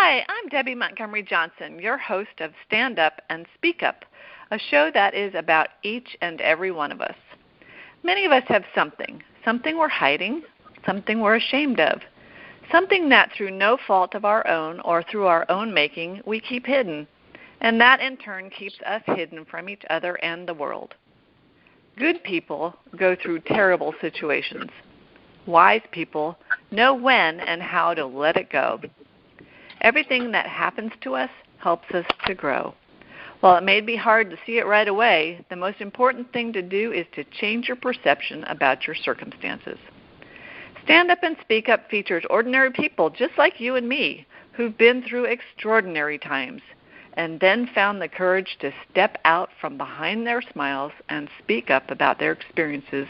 Hi, I'm Debby Montgomery Johnson, your host of Stand Up and Speak Up, a show that is about each and every one of us. Many of us have something we're hiding, something we're ashamed of, something that through no fault of our own or through our own making we keep hidden, and that in turn keeps us hidden from each other and the world. Good people go through terrible situations. Wise people know when and how to let it go. Everything that happens to us helps us to grow. While it may be hard to see it right away, the most important thing to do is to change your perception about your circumstances. Stand Up and Speak Up features ordinary people just like you and me who've been through extraordinary times and then found the courage to step out from behind their smiles and speak up about their experiences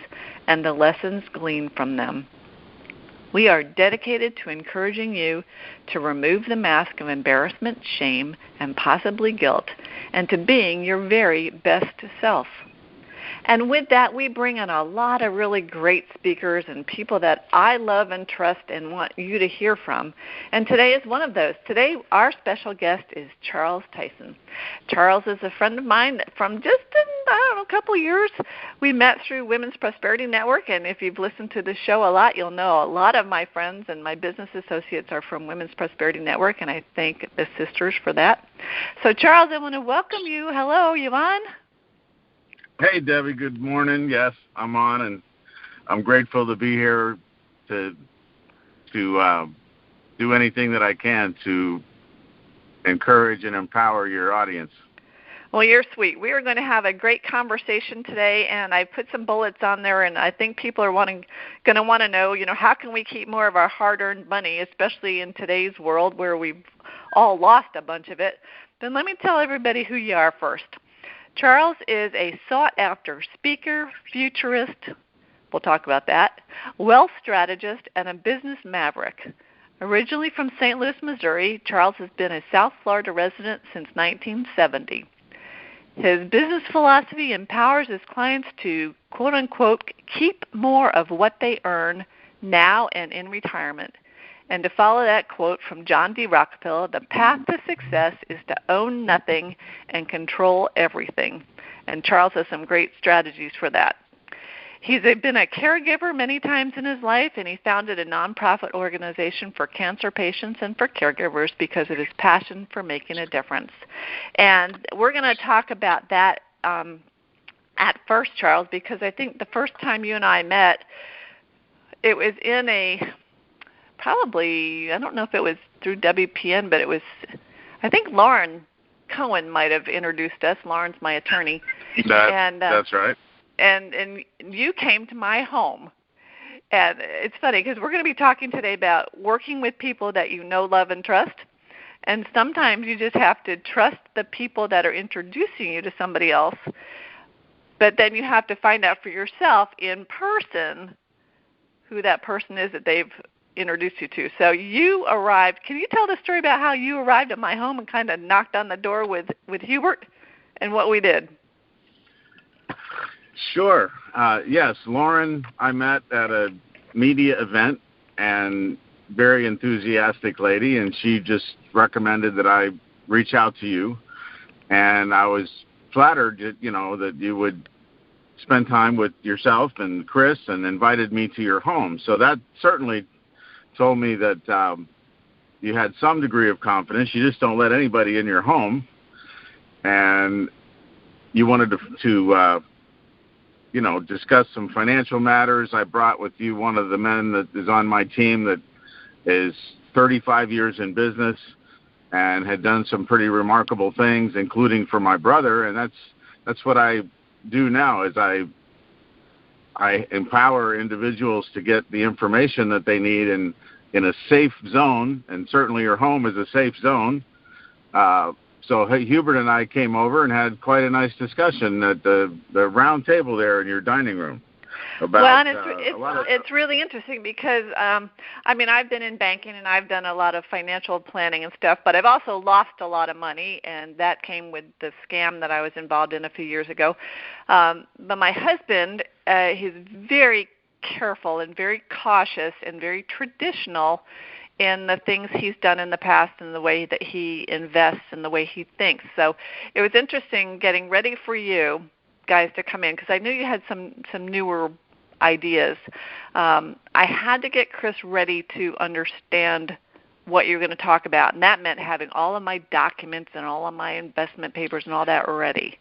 and the lessons gleaned from them. We are dedicated to encouraging you to remove the mask of embarrassment, shame, and possibly guilt, and to being your very best self. And with that, we bring in a lot of really great speakers and people that I love and trust and want you to hear from. And today is one of those. Today, our special guest is Charles Theisen. Charles is a friend of mine from just, a couple of years. We met through Women's Prosperity Network, and if you've listened to the show a lot, you'll know a lot of my friends and my business associates are from Women's Prosperity Network, and I thank the sisters for that. So, Charles, I want to welcome you. Hello, you on? Hey, Debbie, good morning. Yes, I'm on, and I'm grateful to be here to do anything that I can to encourage and empower your audience. Well, you're sweet. We are going to have a great conversation today, and I put some bullets on there, and I think people are going to want to know, how can we keep more of our hard-earned money, especially in today's world where we've all lost a bunch of it. Then let me tell everybody who you are first. Charles is a sought-after speaker, futurist, we'll talk about that, wealth strategist, and a business maverick. Originally from St. Louis, Missouri, Charles has been a South Florida resident since 1970. His business philosophy empowers his clients to, quote-unquote, keep more of what they earn now and in retirement. And to follow that quote from John D. Rockefeller, the path to success is to own nothing and control everything. And Charles has some great strategies for that. He's been a caregiver many times in his life, and he founded a nonprofit organization for cancer patients and for caregivers because of his passion for making a difference. And we're going to talk about that at first, Charles, because I think the first time you and I met, it was in probably, I don't know if it was through WPN, but it was, I think Lauren Cohen might have introduced us. Lauren's my attorney. That's right. And you came to my home. And it's funny because we're going to be talking today about working with people that you know, love, and trust. And sometimes you just have to trust the people that are introducing you to somebody else. But then you have to find out for yourself in person who that person is that they've introduced you to. So you arrived. Can you tell the story about how you arrived at my home and kind of knocked on the door with Hubert and what we did? Sure. Yes, Lauren I met at a media event, and very enthusiastic lady, and she just recommended that I reach out to you. And I was flattered, that you would spend time with yourself and Chris and invited me to your home. So that certainly told me that you had some degree of confidence. You just don't let anybody in your home. And you wanted to discuss some financial matters. I brought with you one of the men that is on my team that is 35 years in business and had done some pretty remarkable things, including for my brother. And that's what I do now, is I empower individuals to get the information that they need in a safe zone, and certainly your home is a safe zone. So Hubert and I came over and had quite a nice discussion at the round table there in your dining room. It's really interesting because, I've been in banking and I've done a lot of financial planning and stuff, but I've also lost a lot of money, and that came with the scam that I was involved in a few years ago. But my husband, he's very careful and very cautious and very traditional in the things he's done in the past and the way that he invests and the way he thinks. So it was interesting getting ready for you guys to come in because I knew you had some newer ideas. I had to get Chris ready to understand what you're going to talk about, and that meant having all of my documents and all of my investment papers and all that ready.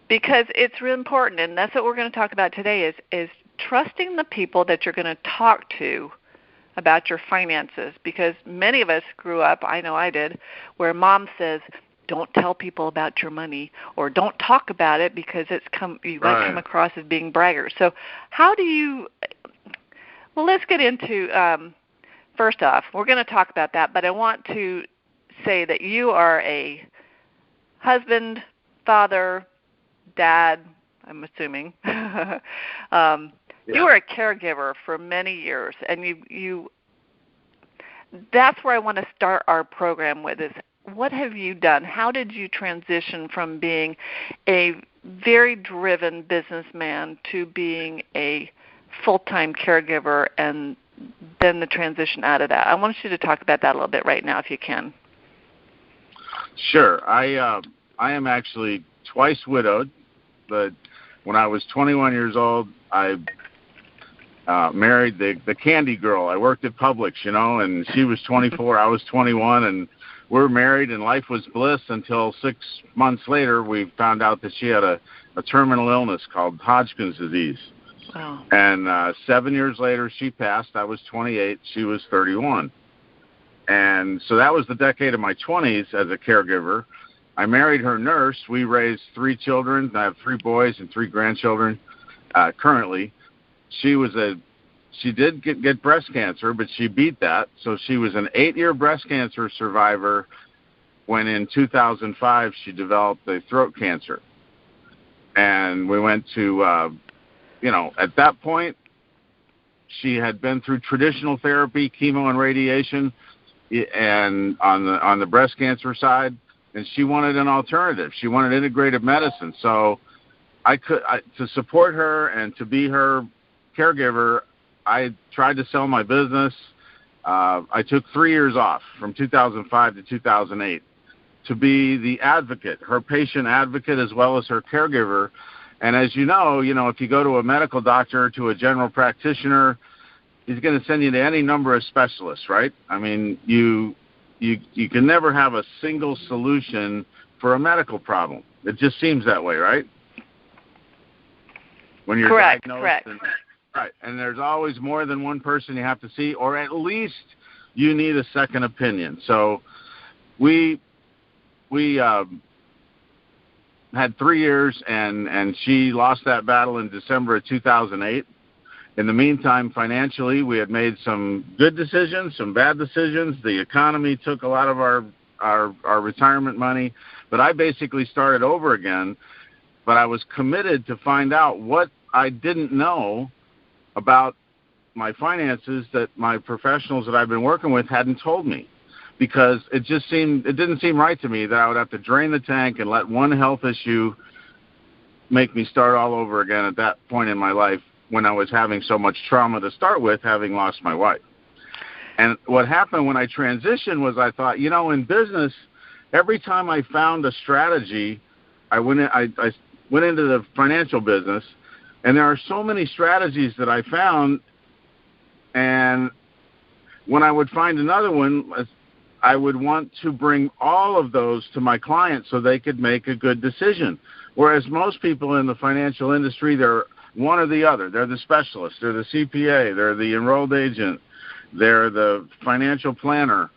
Because it's really important, and that's what we're going to talk about today is trusting the people that you're going to talk to about your finances, because many of us grew up, I know I did, where mom says, don't tell people about your money, or don't talk about it because you might come across as being braggers. So how do you – well, let's get into first off, we're going to talk about that, but I want to say that you are a husband, father, dad, I'm assuming. You were a caregiver for many years, and you that's where I want to start our program with is what have you done? How did you transition from being a very driven businessman to being a full-time caregiver and then the transition out of that? I want you to talk about that a little bit right now if you can. Sure. I am actually twice widowed, but when I was 21 years old, I married the candy girl. I worked at Publix, and she was 24, I was 21, and we were married, and life was bliss until 6 months later we found out that she had a terminal illness called Hodgkin's disease. Wow. And 7 years later she passed. I was 28, she was 31. And so that was the decade of my 20s as a caregiver. I married her nurse. We raised 3 children. I have 3 boys and 3 grandchildren currently. She did get breast cancer, but she beat that. So she was an 8-year breast cancer survivor when in 2005 she developed a throat cancer. And we went to, at that point, she had been through traditional therapy, chemo and radiation, and on the breast cancer side, and she wanted an alternative. She wanted integrative medicine. So to support her and to be her caregiver, I tried to sell my business. I took 3 years off from 2005 to 2008 to be the advocate, her patient advocate as well as her caregiver. And as you know, if you go to a medical doctor, to a general practitioner, he's going to send you to any number of specialists, right? I mean, you can never have a single solution for a medical problem. It just seems that way, right? When you're diagnosed. Correct. Right, and there's always more than one person you have to see, or at least you need a second opinion. So we had 3 years, and she lost that battle in December of 2008. In the meantime, financially, we had made some good decisions, some bad decisions. The economy took a lot of our retirement money, but I basically started over again. But I was committed to find out what I didn't know about my finances that my professionals that I've been working with hadn't told me, because it didn't seem right to me that I would have to drain the tank and let one health issue make me start all over again at that point in my life when I was having so much trauma to start with, having lost my wife. And what happened when I transitioned was I thought, in business, every time I found a strategy, I went into the financial business. And there are so many strategies that I found, and when I would find another one, I would want to bring all of those to my clients so they could make a good decision. Whereas most people in the financial industry, they're one or the other. They're the specialist, they're the CPA, they're the enrolled agent, they're the financial planner.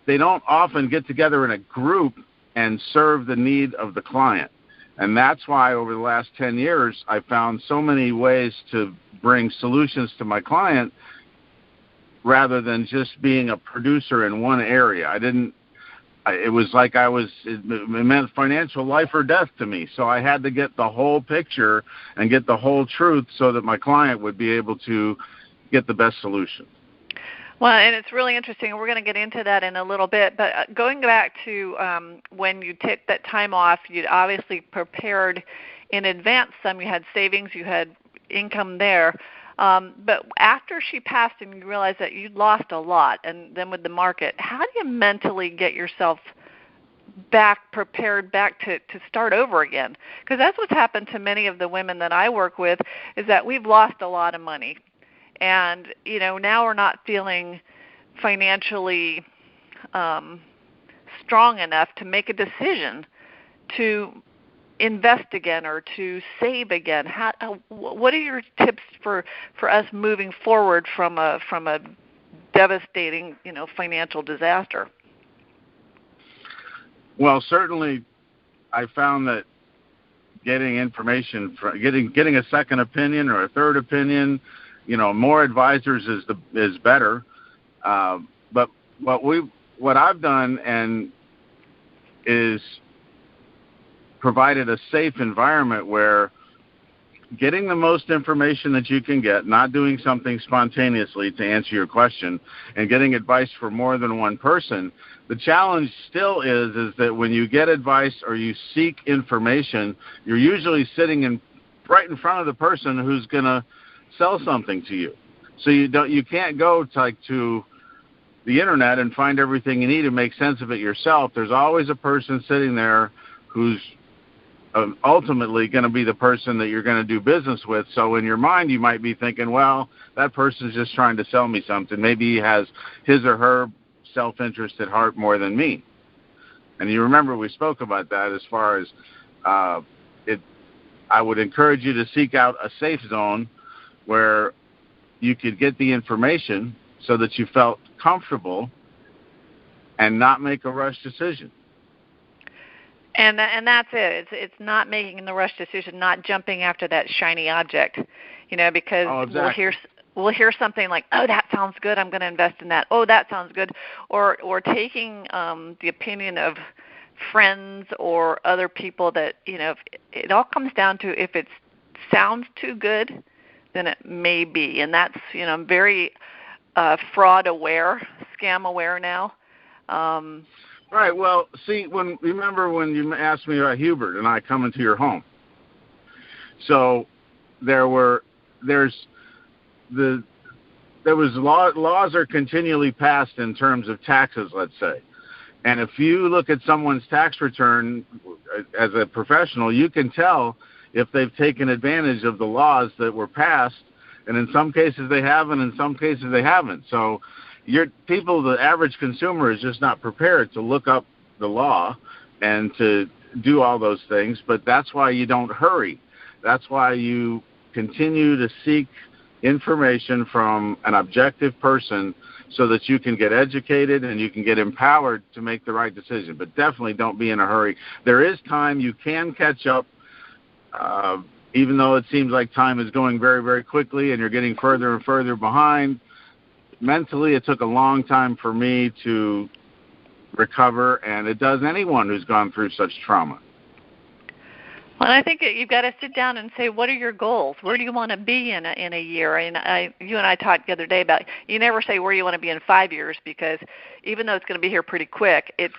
They don't often get together in a group and serve the need of the client. And that's why over the last 10 years, I found so many ways to bring solutions to my client rather than just being a producer in one area. It was like it meant financial life or death to me. So I had to get the whole picture and get the whole truth so that my client would be able to get the best solution. Well, and it's really interesting, and we're going to get into that in a little bit, but going back to when you took that time off, you'd obviously prepared in advance some. You had savings, you had income there. But after she passed and you realized that you'd lost a lot, and then with the market, how do you mentally get yourself prepared to start over again? Because that's what's happened to many of the women that I work with, is that we've lost a lot of money. And, now we're not feeling financially strong enough to make a decision to invest again or to save again. What are your tips for us moving forward from a devastating, financial disaster? Well, certainly, I found that getting information, getting a second opinion or a third opinion, more advisors is better. But what I've done is provided a safe environment where getting the most information that you can get, not doing something spontaneously to answer your question, and getting advice for more than one person. The challenge still is that when you get advice or you seek information, you're usually sitting right in front of the person who's going to sell something to you. So you can't go to the internet and find everything you need and make sense of it yourself. There's always a person sitting there who's ultimately going to be the person that you're going to do business with. So in your mind, you might be thinking, well, that person's just trying to sell me something. Maybe he has his or her self-interest at heart more than me. And you remember we spoke about that as far as I would encourage you to seek out a safe zone where you could get the information so that you felt comfortable and not make a rush decision. And that's it. It's not making the rush decision, not jumping after that shiny object, because exactly. we'll hear something like, oh, that sounds good, I'm going to invest in that. Oh, that sounds good. Or taking the opinion of friends or other people that, it all comes down to if it sounds too good, then it may be. And that's, I'm very fraud aware, scam aware now. Right. Well, see, remember when you asked me about Hubert and I coming to your home. So laws are continually passed in terms of taxes, let's say. And if you look at someone's tax return as a professional, you can tell if they've taken advantage of the laws that were passed. And in some cases they have, and in some cases they haven't. So the average consumer is just not prepared to look up the law and to do all those things. But that's why you don't hurry. That's why you continue to seek information from an objective person so that you can get educated and you can get empowered to make the right decision. But definitely don't be in a hurry. There is time. You can catch up, even though it seems like time is going very, very quickly and you're getting further and further behind. Mentally, it took a long time for me to recover, and it does anyone who's gone through such trauma. Well, I think you've got to sit down and say, what are your goals? Where do you want to be in a year? And you and I talked the other day about, you never say where you want to be in 5 years, because even though it's going to be here pretty quick, it's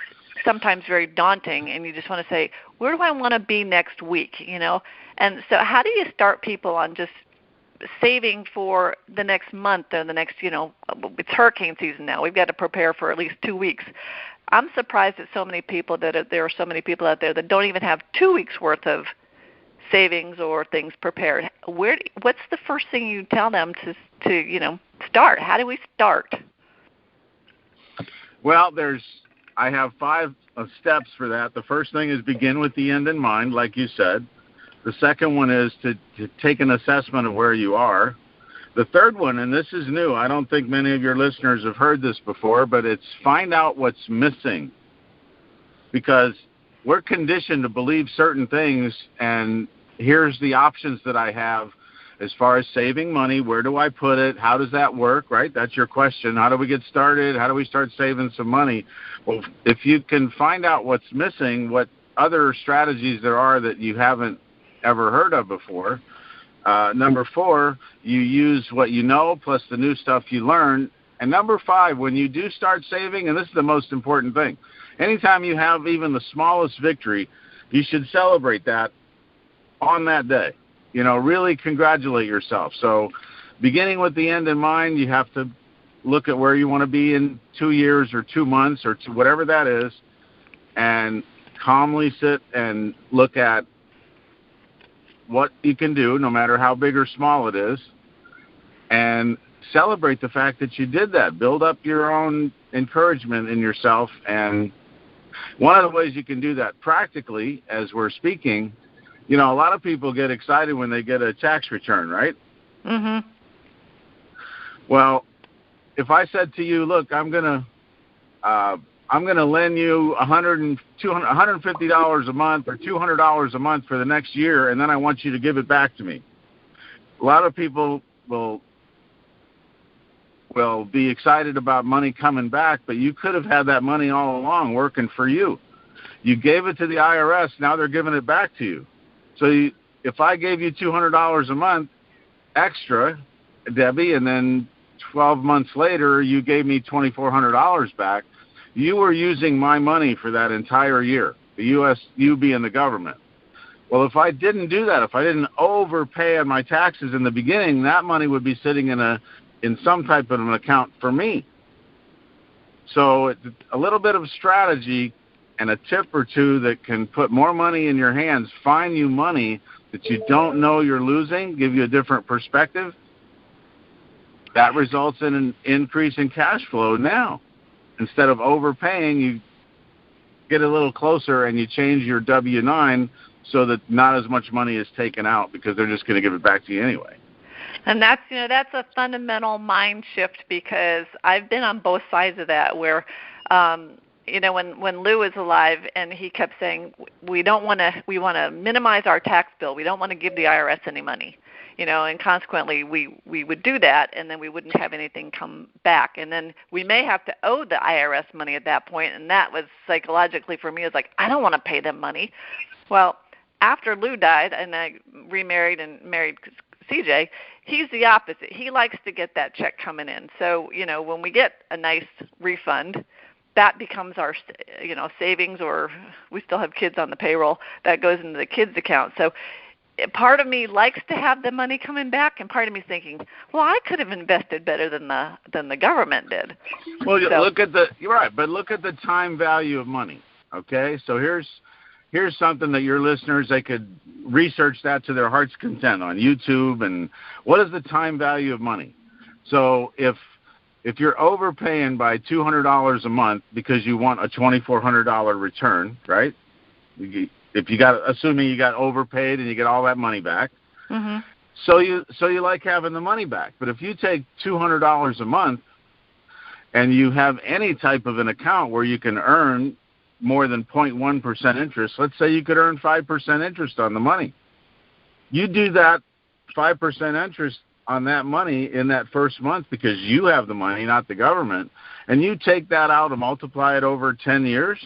sometimes very daunting, and you just want to say, where do I want to be next week? And so how do you start people on just saving for the next month or the next, it's hurricane season now. We've got to prepare for at least 2 weeks. I'm surprised at there are so many people out there that don't even have 2 weeks worth of savings or things prepared. What's the first thing you tell them to start? How do we start? Well, I have 5 steps for that. The first thing is begin with the end in mind, like you said. The second one is to take an assessment of where you are. The third one, and this is new, I don't think many of your listeners have heard this before, but it's find out what's missing. Because we're conditioned to believe certain things, and here's the options that I have as far as saving money. Where do I put it? How does that work, right? That's your question. How do we get started? How do we start saving some money? Well, if you can find out what's missing, what other strategies there are that you haven't ever heard of before. Number 4, you use what you know plus the new stuff you learn. And number 5, when you do start saving, and this is the most important thing, anytime you have even the smallest victory, you should celebrate that on that day. Really congratulate yourself. So beginning with the end in mind, you have to look at where you want to be in 2 years or 2 months or whatever that is, and calmly sit and look at what you can do, no matter how big or small it is, and celebrate the fact that you did that. Build up your own encouragement in yourself. And one of the ways you can do that practically, as we're speaking, a lot of people get excited when they get a tax return, right? Mm-hmm. Well, if I said to you, look, I'm gonna lend you $150 a month or $200 a month for the next year, and then I want you to give it back to me. A lot of people will be excited about money coming back, but you could have had that money all along working for you. You gave it to the IRS, now they're giving it back to you. So if I gave you $200 a month extra, Debbie, and then 12 months later you gave me $2,400 back, you were using my money for that entire year, you being the government. Well, if I didn't do that, if I didn't overpay on my taxes in the beginning, that money would be sitting in some type of an account for me. So a little bit of strategy and a tip or two that can put more money in your hands, find you money that you don't know you're losing, give you a different perspective. That results in an increase in cash flow now. Instead of overpaying, you get a little closer and you change your W-9 so that not as much money is taken out because they're just going to give it back to you anyway. And that's a fundamental mind shift, because I've been on both sides of that, where when Lou was alive and he kept saying we want to minimize our tax bill, we don't want to give the IRS any money, and consequently we would do that, and then we wouldn't have anything come back, and then we may have to owe the IRS money at that point, and that was psychologically for me, it's like, I don't want to pay them money. Well, after Lou died and I remarried and married CJ, he's the opposite. He likes to get that check coming in. So, when we get a nice refund, that becomes our, savings, or we still have kids on the payroll, that goes into the kids' account. So part of me likes to have the money coming back, and part of me is thinking, well, I could have invested better than the government did. Well, you're right, but look at the time value of money. Okay, so here's something that your listeners, they could research that to their heart's content on YouTube. And what is the time value of money? So if you're overpaying by $200 a month because you want a $2,400 return, right? Assuming you got overpaid and you get all that money back. Mm-hmm. So you like having the money back. But if you take $200 a month and you have any type of an account where you can earn more than 0.1% interest, let's say you could earn 5% interest on the money. You do that 5% interest on that money in that first month because you have the money, not the government, and you take that out and multiply it over 10 years,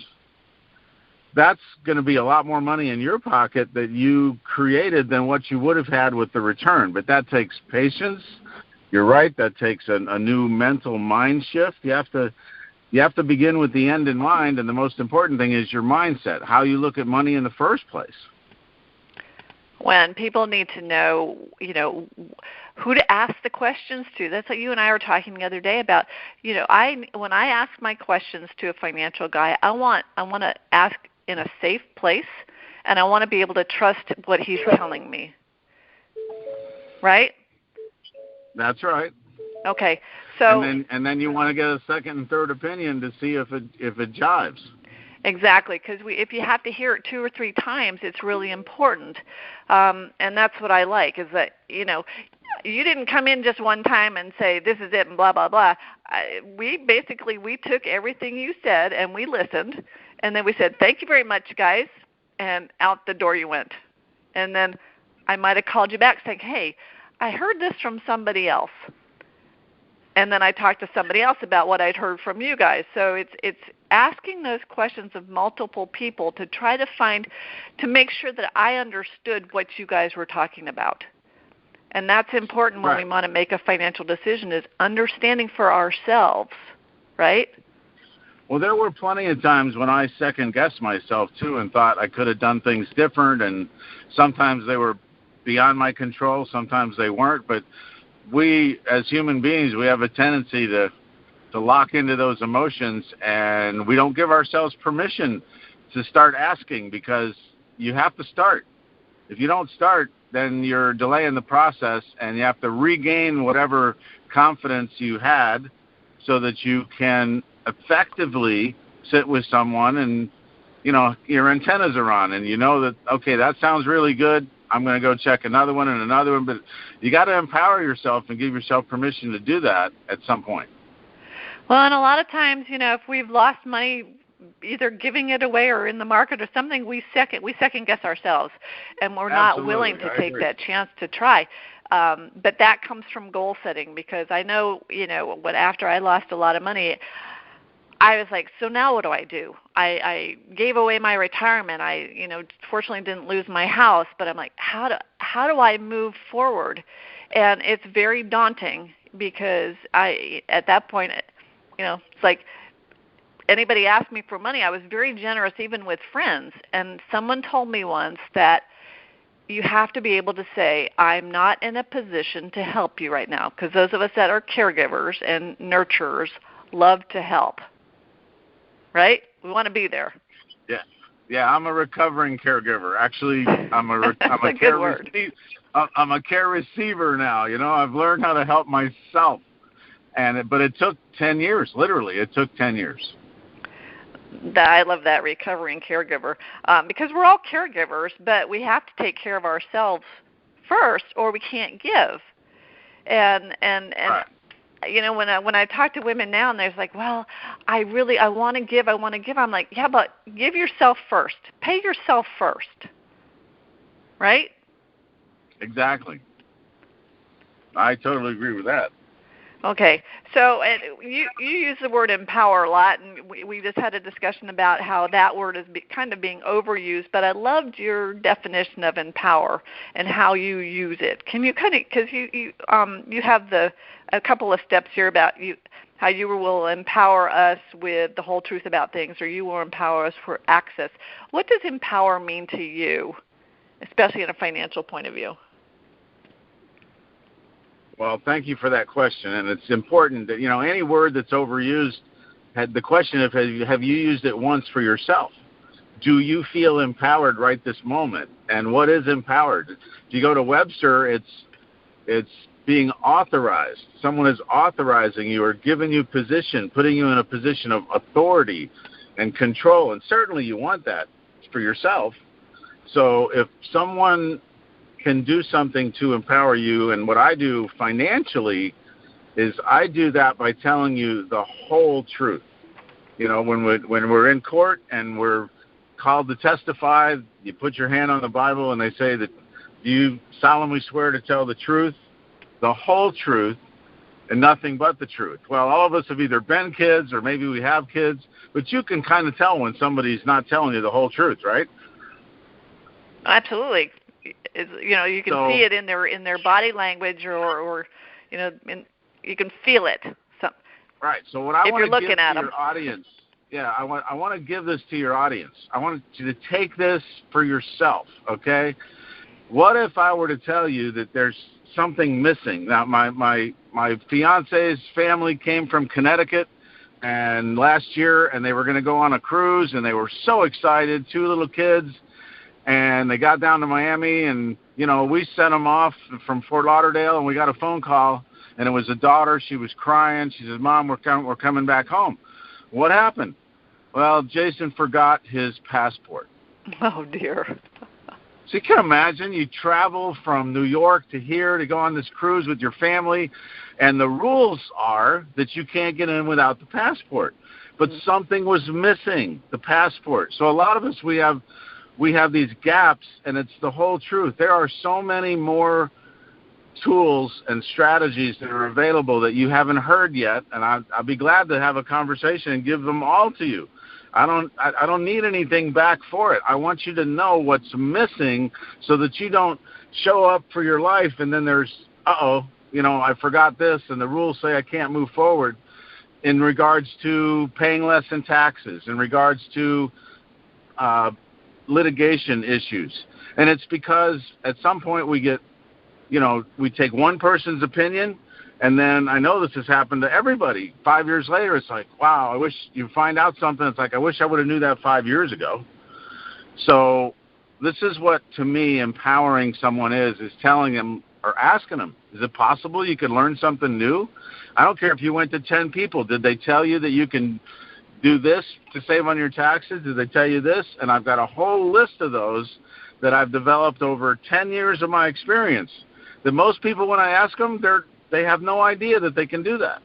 that's going to be a lot more money in your pocket that you created than what you would have had with the return. But that takes patience. You're right, that takes a new mental mind shift. You have to begin with the end in mind, and the most important thing is your mindset, how you look at money in the first place. When people need to know, who to ask the questions to. That's what you and I were talking the other day about. When I ask my questions to a financial guy, I want to ask in a safe place, and I want to be able to trust what he's telling me. Right? That's right. Okay. So and then you want to get a second and third opinion to see if it jives. Exactly, because if you have to hear it 2 or 3 times, it's really important, and that's what I like. Is that you didn't come in just one time and say this is it and blah blah blah. We took everything you said and we listened, and then we said thank you very much, guys, and out the door you went. And then I might have called you back saying, hey, I heard this from somebody else. And then I talked to somebody else about what I'd heard from you guys. So it's asking those questions of multiple people to try to make sure that I understood what you guys were talking about. And that's important when we want to make a financial decision, is understanding for ourselves, right? Well, there were plenty of times when I second-guessed myself, too, and thought I could have done things different, and sometimes they were beyond my control, sometimes they weren't, but we as human beings, we have a tendency to lock into those emotions, and we don't give ourselves permission to start asking, because you have to start. If you don't start, then you're delaying the process, and you have to regain whatever confidence you had so that you can effectively sit with someone and, your antennas are on, and you know that, okay, that sounds really good. I'm going to go check another one and another one. But you got to empower yourself and give yourself permission to do that at some point. Well, and a lot of times, if we've lost money either giving it away or in the market or something, we second guess ourselves, and we're not willing to take that chance to try. But that comes from goal setting, because I know, after I lost a lot of money, I was like, so now what do I do? I gave away my retirement. I, fortunately didn't lose my house, but I'm like, how do I move forward? And it's very daunting, because at that point, it's like anybody asked me for money, I was very generous even with friends. And someone told me once that you have to be able to say, I'm not in a position to help you right now, because those of us that are caregivers and nurturers love to help. Right? We want to be there. Yeah. I'm a recovering caregiver. Actually, I'm a care receiver now. I've learned how to help myself, but it took 10 years. Literally, it took 10 years. I love that, recovering caregiver, because we're all caregivers, but we have to take care of ourselves first, or we can't give. And right. When I talk to women now, and they're like, well, I want to give. I'm like, yeah, but give yourself first. Pay yourself first. Right? Exactly. I totally agree with that. Okay. So you use the word empower a lot, and we just had a discussion about how that word is kind of being overused, but I loved your definition of empower and how you use it. Can you because you have a couple of steps here about how you will empower us with the whole truth about things, or you will empower us for access. What does empower mean to you, especially in a financial point of view? Well, thank you for that question, and it's important that, any word that's overused, the question of have you used it once for yourself? Do you feel empowered right this moment? And what is empowered? If you go to Webster, it's being authorized. Someone is authorizing you or giving you position, putting you in a position of authority and control, and certainly you want that for yourself. So if someone can do something to empower you, and what I do financially is I do that by telling you the whole truth. When we're in court and we're called to testify, you put your hand on the Bible and they say that you solemnly swear to tell the truth, the whole truth, and nothing but the truth. Well, all of us have either been kids or maybe we have kids, but you can kind of tell when somebody's not telling you the whole truth, right? Absolutely. You can see it in their body language, or you can feel it. Right. So what I want to give to your audience, I want to give this to your audience. I want you to take this for yourself. Okay. What if I were to tell you that there's something missing? Now, my fiance's family came from Connecticut, and last year, and they were going to go on a cruise, and they were so excited. 2 little kids. And they got down to Miami, and, we sent them off from Fort Lauderdale, and we got a phone call, and it was a daughter. She was crying. She says, Mom, we're coming back home. What happened? Well, Jason forgot his passport. Oh, dear. So you can imagine you travel from New York to here to go on this cruise with your family, and the rules are that you can't get in without the passport. But something was missing, the passport. So a lot of us, we have these gaps, and it's the whole truth. There are so many more tools and strategies that are available that you haven't heard yet, and I'll be glad to have a conversation and give them all to you. I don't need anything back for it. I want you to know what's missing so that you don't show up for your life and then there's, I forgot this, and the rules say I can't move forward in regards to paying less in taxes, in regards to litigation issues. And it's because at some point we get we take one person's opinion, and then I know this has happened to everybody. 5 years later, it's like, wow, I wish you find out something. It's like, I wish I would have knew that 5 years ago. So this is what, to me, empowering someone is telling them or asking them, is it possible you could learn something new? I don't care if you went to 10 people. Did they tell you that you can do this to save on your taxes? Did they tell you this? And I've got a whole list of those that I've developed over 10 years of my experience. That most people, when I ask them, they have no idea that they can do that.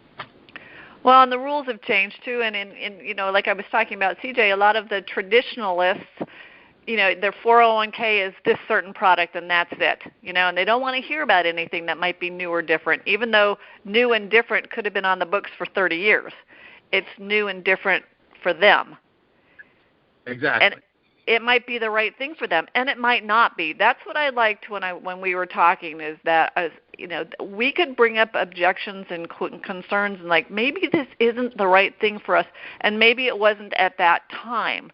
Well, and the rules have changed too. And in like I was talking about, CJ, a lot of the traditionalists, their 401k is this certain product and that's it, and they don't want to hear about anything that might be new or different, even though new and different could have been on the books for 30 years. It's new and different for them. Exactly. And it might be the right thing for them, and it might not be. That's what I liked when we were talking, is that we could bring up objections and concerns, and like, maybe this isn't the right thing for us, and maybe it wasn't at that time.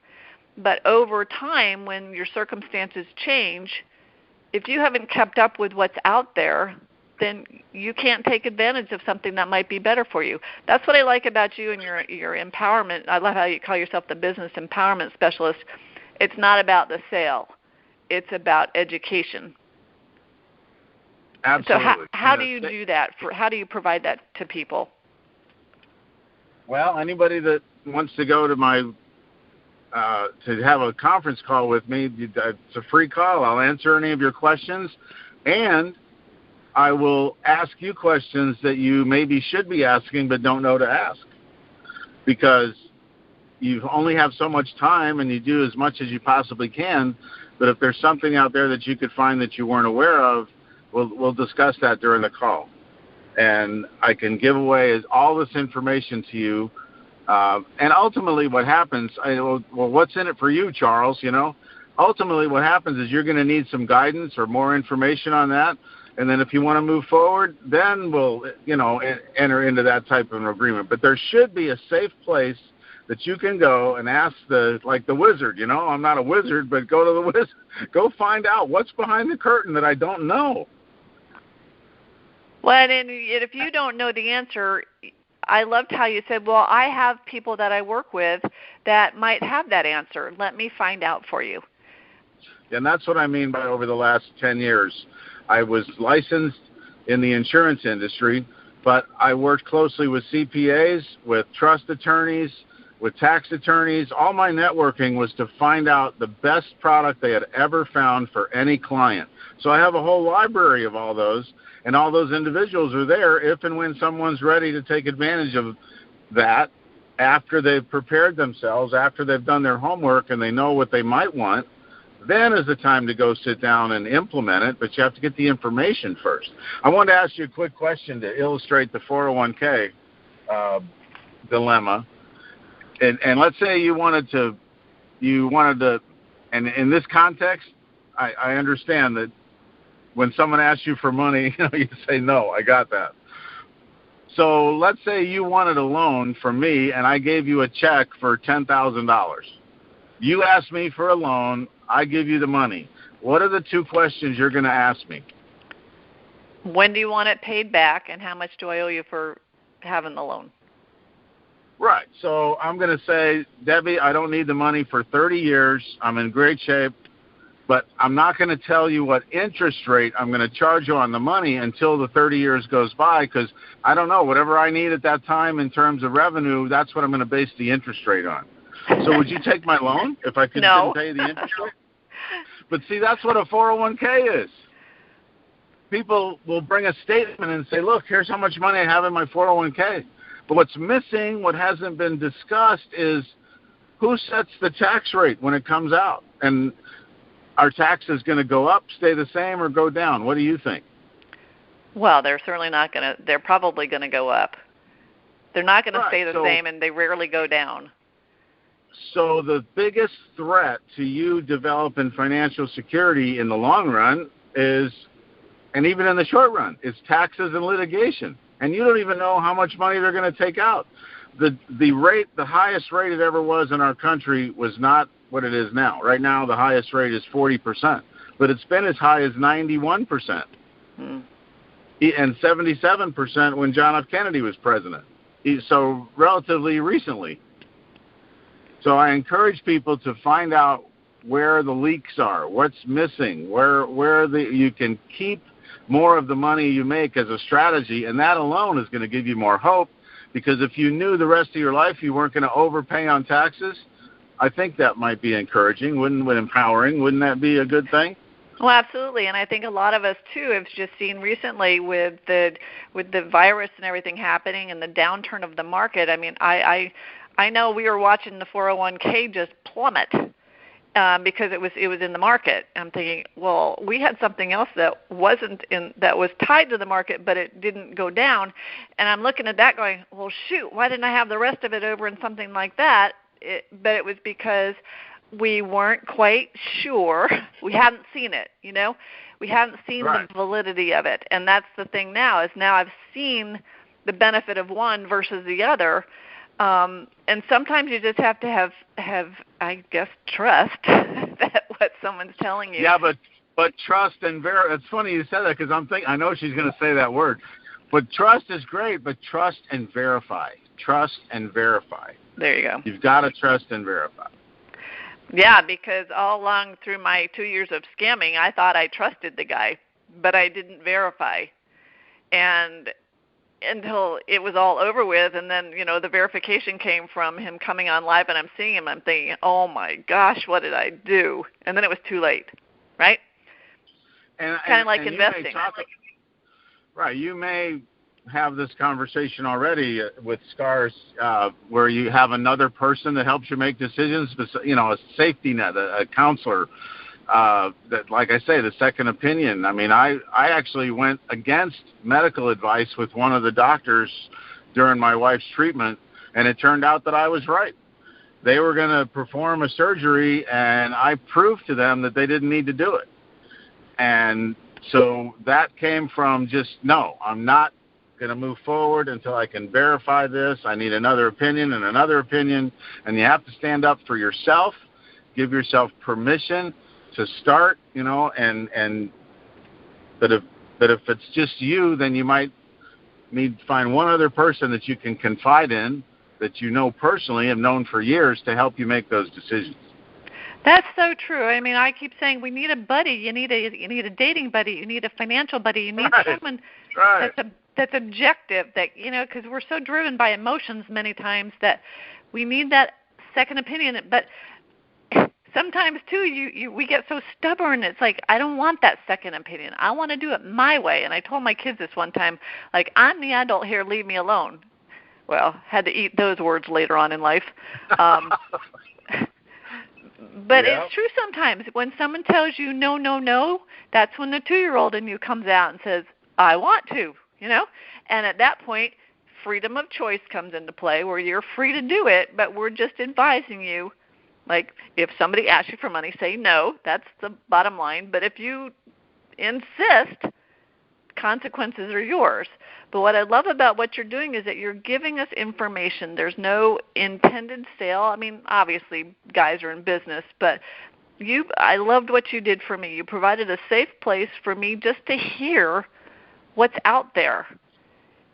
But over time, when your circumstances change, if you haven't kept up with what's out there, then you can't take advantage of something that might be better for you. That's what I like about you and your empowerment. I love how you call yourself the business empowerment specialist. It's not about the sale. It's about education. Absolutely. So how do you do that? How do you provide that to people? Well, anybody that wants to go to my to have a conference call with me, it's a free call. I'll answer any of your questions, and I will ask you questions that you maybe should be asking but don't know to ask, because you only have so much time and you do as much as you possibly can. But if there's something out there that you could find that you weren't aware of, we'll discuss that during the call. And I can give away all this information to you. And ultimately what happens, what's in it for you, Charles? Ultimately what happens is you're going to need some guidance or more information on that. And then if you want to move forward, then we'll, enter into that type of an agreement. But there should be a safe place that you can go and ask the wizard. I'm not a wizard, but go to the wizard. Go find out what's behind the curtain that I don't know. Well, and if you don't know the answer, I loved how you said, well, I have people that I work with that might have that answer. Let me find out for you. And that's what I mean by over the last 10 years. I was licensed in the insurance industry, but I worked closely with CPAs, with trust attorneys, with tax attorneys. All my networking was to find out the best product they had ever found for any client. So I have a whole library of all those, and all those individuals are there if and when someone's ready to take advantage of that after they've prepared themselves, after they've done their homework and they know what they might want. Then is the time to go sit down and implement it, but you have to get the information first. I wanted to ask you a quick question to illustrate the 401k dilemma. And let's say you wanted to, and in this context, I understand that when someone asks you for money, you say, no, I got that. So let's say you wanted a loan from me and I gave you a check for $10,000. You asked me for a loan, I give you the money. What are the two questions you're going to ask me? When do you want it paid back, and how much do I owe you for having the loan? Right. So I'm going to say, Debbie, I don't need the money for 30 years. I'm in great shape, but I'm not going to tell you what interest rate I'm going to charge you on the money until the 30 years goes by, because I don't know. Whatever I need at that time in terms of revenue, that's what I'm going to base the interest rate on. So would you take my loan if I couldn't pay the interest rate? But see, that's what a 401k is. People will bring a statement and say, look, here's how much money I have in my 401k. But what's missing, what hasn't been discussed, is who sets the tax rate when it comes out? And are taxes going to go up, stay the same, or go down? What do you think? Well, they're certainly not going to. They're probably going to go up. They're not going to stay the same, and they rarely go down. So the biggest threat to you developing financial security in the long run is, and even in the short run, is taxes and litigation. And you don't even know how much money they're going to take out. The rate, the highest rate it ever was in our country was not what it is now. Right now, the highest rate is 40%, but it's been as high as 91%. And 77% when John F. Kennedy was president. So relatively recently. So I encourage people to find out where the leaks are, what's missing, where you can keep more of the money you make as a strategy, and that alone is going to give you more hope, because if you knew the rest of your life you weren't going to overpay on taxes, I think that might be encouraging, empowering. Wouldn't that be a good thing? Well, absolutely, and I think a lot of us too have just seen recently with the virus and everything happening and the downturn of the market. I mean, I know we were watching the 401k just plummet because it was in the market. I'm thinking, well, we had something else that was tied to the market, but it didn't go down. And I'm looking at that going, well, shoot, why didn't I have the rest of it over in something like that? But it was because we weren't quite sure. We hadn't seen it, We hadn't seen the validity of it. And that's the thing now I've seen the benefit of one versus the other. And sometimes you just have to have I guess, trust that what someone's telling you. Yeah, but trust and verify. It's funny you said that, because I know she's going to say that word. But trust is great, but trust and verify. Trust and verify. There you go. You've got to trust and verify. Yeah, because all along through my 2 years of scamming, I thought I trusted the guy, but I didn't verify. And until it was all over with, and then, the verification came from him coming on live, and I'm seeing him, I'm thinking, oh my gosh, what did I do? And then it was too late, right? Kind of like investing. Right, you may have this conversation already with SCARS, where you have another person that helps you make decisions, a safety net, a counselor, that, like I say, the second opinion. I mean, I actually went against medical advice with one of the doctors during my wife's treatment, and it turned out that I was right. They were going to perform a surgery, and I proved to them that they didn't need to do it. And so that came from just, no, I'm not going to move forward until I can verify this. I need another opinion and another opinion. And you have to stand up for yourself, give yourself permission to start, and but if it's just you, then you might need to find one other person that you can confide in, that personally, have known for years, to help you make those decisions. That's so true. I mean, I keep saying we need a buddy. You need a dating buddy. You need a financial buddy. You need someone that's objective. That because we're so driven by emotions many times that we need that second opinion. But sometimes too, we get so stubborn. It's like, I don't want that second opinion. I want to do it my way. And I told my kids this one time, like, I'm the adult here. Leave me alone. Well, had to eat those words later on in life. But It's true sometimes. When someone tells you no, no, no, that's when the 2-year-old in you comes out and says, I want to, And at that point, freedom of choice comes into play, where you're free to do it, but we're just advising you. Like, if somebody asks you for money, say no. That's the bottom line. But if you insist, consequences are yours. But what I love about what you're doing is that you're giving us information. There's no intended sale. I mean, obviously, guys are in business, but I loved what you did for me. You provided a safe place for me just to hear what's out there.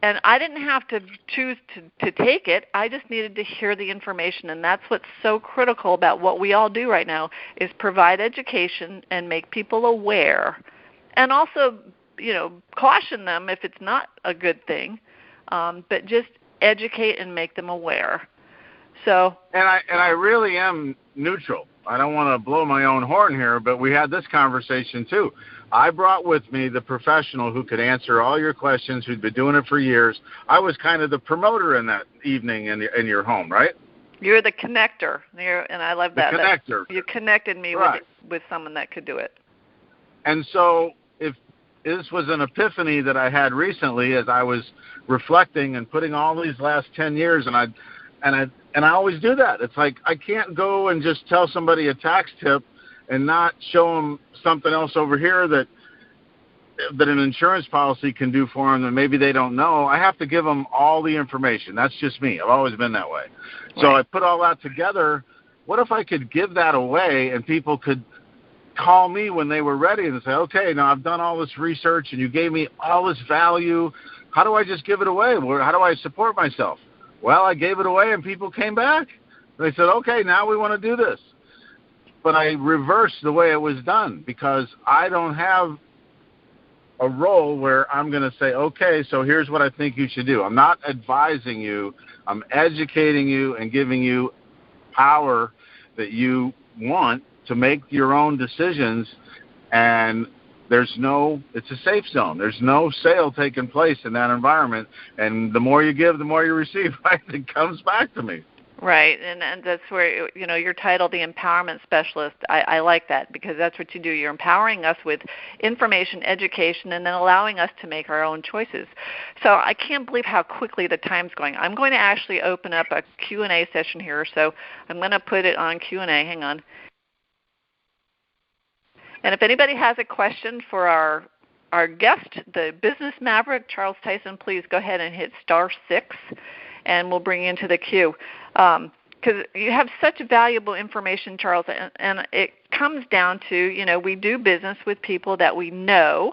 And I didn't have to choose to take it. I just needed to hear the information. And that's what's so critical about what we all do right now, is provide education and make people aware. And also, caution them if it's not a good thing, but just educate and make them aware. So. And I really am neutral. I don't want to blow my own horn here, but we had this conversation too. I brought with me the professional who could answer all your questions, who'd been doing it for years. I was kind of the promoter in that evening in your home, right? You're the connector, and I love that. The connector. You connected me with someone that could do it. And so this was an epiphany that I had recently as I was reflecting and putting all these last 10 years, and I always do that. It's like, I can't go and just tell somebody a tax tip and not show them something else over here that an insurance policy can do for them that maybe they don't know. I have to give them all the information. That's just me. I've always been that way. Right. So I put all that together. What if I could give that away and people could call me when they were ready and say, okay, now I've done all this research and you gave me all this value. How do I just give it away? How do I support myself? Well, I gave it away and people came back. They said, okay, now we want to do this. But I reversed the way it was done because I don't have a role where I'm going to say, okay, so here's what I think you should do. I'm not advising you. I'm educating you and giving you power that you want to make your own decisions. And it's a safe zone. There's no sale taking place in that environment. And the more you give, the more you receive, right? It comes back to me. Right, and that's where, your title, the empowerment specialist, I like that because that's what you do. You're empowering us with information, education, and then allowing us to make our own choices. So I can't believe how quickly the time's going. I'm going to actually open up a Q&A session here, so I'm going to put it on Q&A. Hang on. And if anybody has a question for our guest, the business maverick, Charles Theisen, please go ahead and hit *6. And we'll bring you into the queue. Because you have such valuable information, Charles, and it comes down to, we do business with people that we know,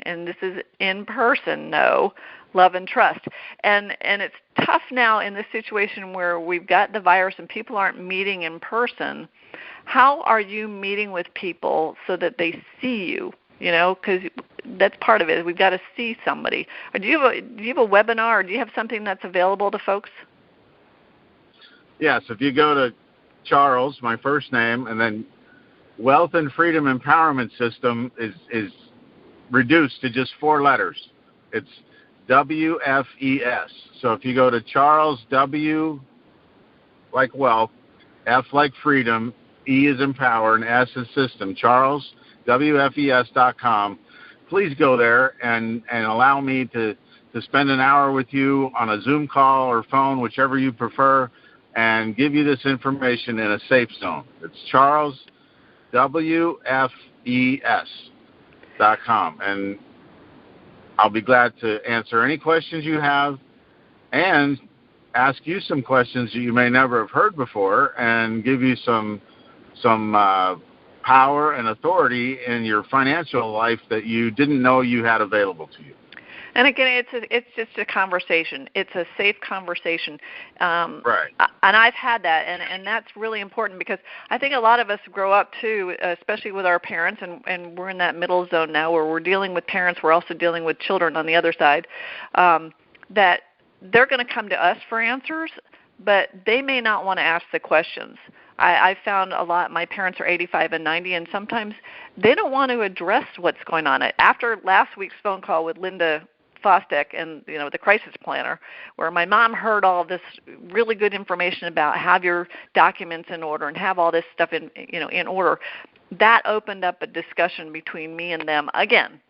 and this is in person, know, love, and trust. And it's tough now in this situation where we've got the virus and people aren't meeting in person. How are you meeting with people so that they see you? Because that's part of it. We've got to see somebody. Or do you have a webinar, or do you have something that's available to folks? Yes. If you go to Charles, my first name, and then Wealth and Freedom Empowerment System is reduced to just 4 letters. It's WFES. So if you go to Charles, W like wealth, F like freedom, E is empower, and S is system. Charles, WFES.com. Please go there and allow me to spend an hour with you on a Zoom call or phone, whichever you prefer, and give you this information in a safe zone. It's Charles, WFES.com. And I'll be glad to answer any questions you have and ask you some questions that you may never have heard before and give you some power and authority in your financial life that you didn't know you had available to you. And again, it's just a conversation. It's a safe conversation. Right. And I've had that, and that's really important because I think a lot of us grow up too, especially with our parents, and we're in that middle zone now where we're dealing with parents, we're also dealing with children on the other side, that they're going to come to us for answers, but they may not want to ask the questions. I found a lot, my parents are 85 and 90, and sometimes they don't want to address what's going on. After last week's phone call with Linda Fostek and the crisis planner, where my mom heard all this really good information about have your documents in order and have all this stuff in order, that opened up a discussion between me and them again.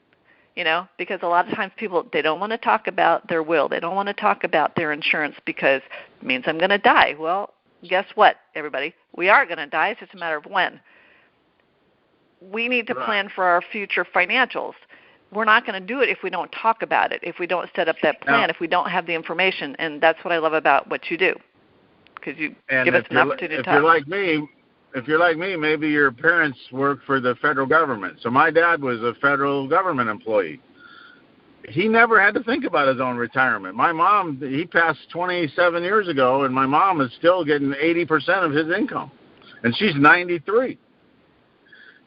Because a lot of times people, they don't want to talk about their will. They don't want to talk about their insurance because it means I'm going to die. Well, guess what, everybody? We are going to die. It's just a matter of when. We need to plan for our future financials. We're not going to do it if we don't talk about it, if we don't set up that plan, if we don't have the information. And that's what I love about what you do, because you give us an opportunity to talk. If you're like me, maybe your parents work for the federal government. So my dad was a federal government employee. He never had to think about his own retirement. My mom, he passed 27 years ago, and my mom is still getting 80% of his income, and she's 93.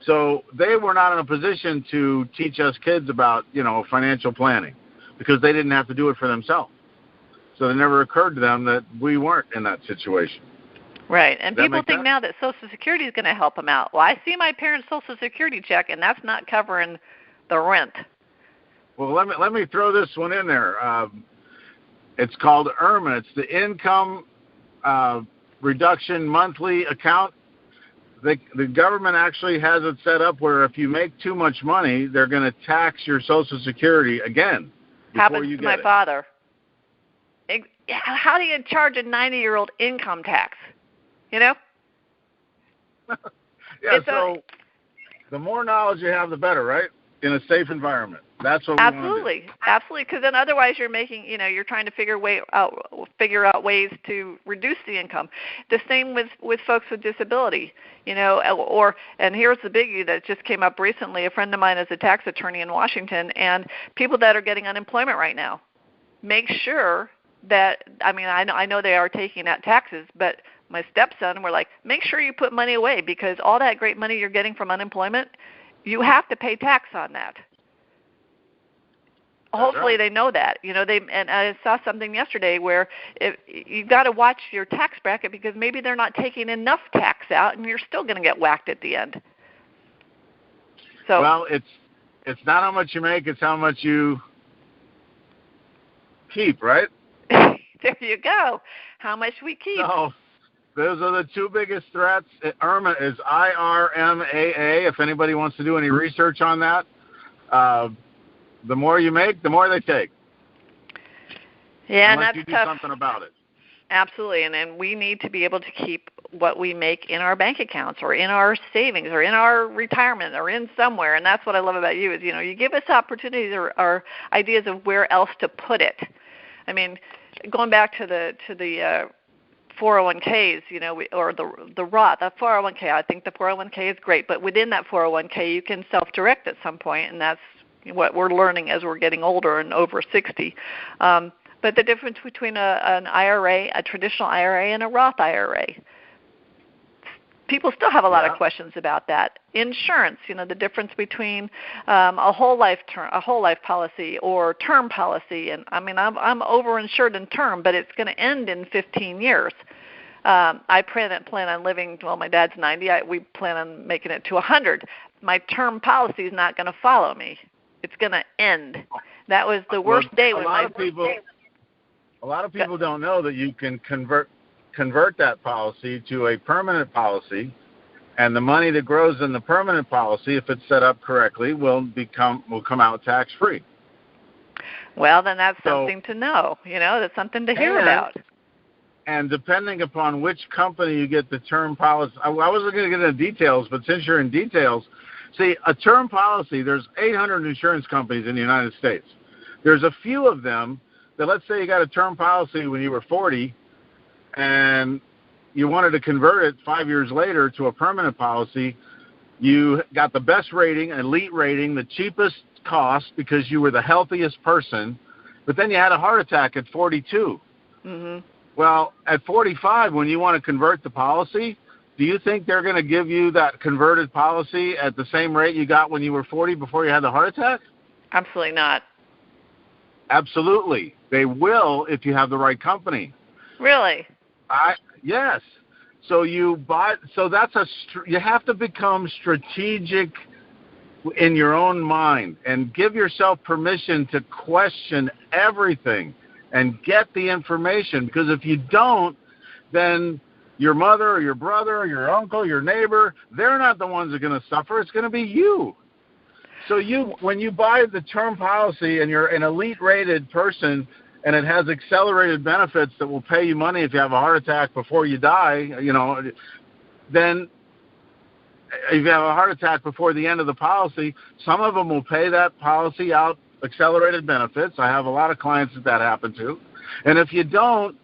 So they were not in a position to teach us kids about, financial planning because they didn't have to do it for themselves. So it never occurred to them that we weren't in that situation. Right, and people think now that Social Security is going to help them out. Well, I see my parents' Social Security check, and that's not covering the rent. Well, let me throw this one in there. It's called IRMA. It's the Income Reduction Monthly Account. The government actually has it set up where if you make too much money, they're going to tax your Social Security again. Happens to my father. How do you charge a 90-year-old income tax? Yeah, so the more knowledge you have, the better, right? in a safe environment. That's what we want to do. Absolutely. Because then otherwise you're making, you're trying to figure out ways to reduce the income. The same with folks with disability, and here's the biggie that just came up recently. A friend of mine is a tax attorney in Washington, and people that are getting unemployment right now, make sure that, I know they are taking out taxes, but my stepson were like, make sure you put money away, because all that great money you're getting from unemployment, you have to pay tax on that. Hopefully they know that. And I saw something yesterday where you've got to watch your tax bracket, because maybe they're not taking enough tax out, and you're still going to get whacked at the end. So, well, it's not how much you make; it's how much you keep, right? There you go. How much we keep. So, those are the two biggest threats. IRMA is IRMAA. If anybody wants to do any research on that. The more you make, the more they take. Yeah, unless and that's you do tough. something about it. Absolutely, and then we need to be able to keep what we make in our bank accounts or in our savings or in our retirement or in somewhere, and that's what I love about you is, you give us opportunities or ideas of where else to put it. I mean, going back to the 401ks, or the Roth, the 401k, I think the 401k is great, but within that 401k you can self-direct at some point, and that's what we're learning as we're getting older and over 60. But the difference between an IRA, a traditional IRA, and a Roth IRA, people still have a lot of questions about that. Insurance, the difference between a whole life policy or term policy, and I'm overinsured in term, but it's going to end in 15 years. I plan on living. Well, my dad's 90. We plan on making it to 100. My term policy is not going to follow me. It's going to end. That was the worst day when my A lot of people don't know that you can convert that policy to a permanent policy, and the money that grows in the permanent policy, if it's set up correctly, will come out tax free. Well, then that's something to know. That's something to hear about. And depending upon which company you get the term policy, I wasn't going to get into details, but since you're in details, see, a term policy, there's 800 insurance companies in the United States. There's a few of them that, let's say you got a term policy when you were 40 and you wanted to convert it 5 years later to a permanent policy. You got the best rating, elite rating, the cheapest cost because you were the healthiest person, but then you had a heart attack at 42. Mm-hmm. Well, at 45, when you want to convert the policy, do you think they're going to give you that converted policy at the same rate you got when you were 40 before you had the heart attack? Absolutely not. Absolutely. They will if you have the right company. Really? Yes. So you have to become strategic in your own mind and give yourself permission to question everything and get the information, because if you don't, then your mother or your brother or your uncle, your neighbor, they're not the ones that are going to suffer. It's going to be you. So when you buy the term policy and you're an elite rated person and it has accelerated benefits that will pay you money if you have a heart attack before you die, then if you have a heart attack before the end of the policy, some of them will pay that policy out accelerated benefits. I have a lot of clients that happen to. And if you don't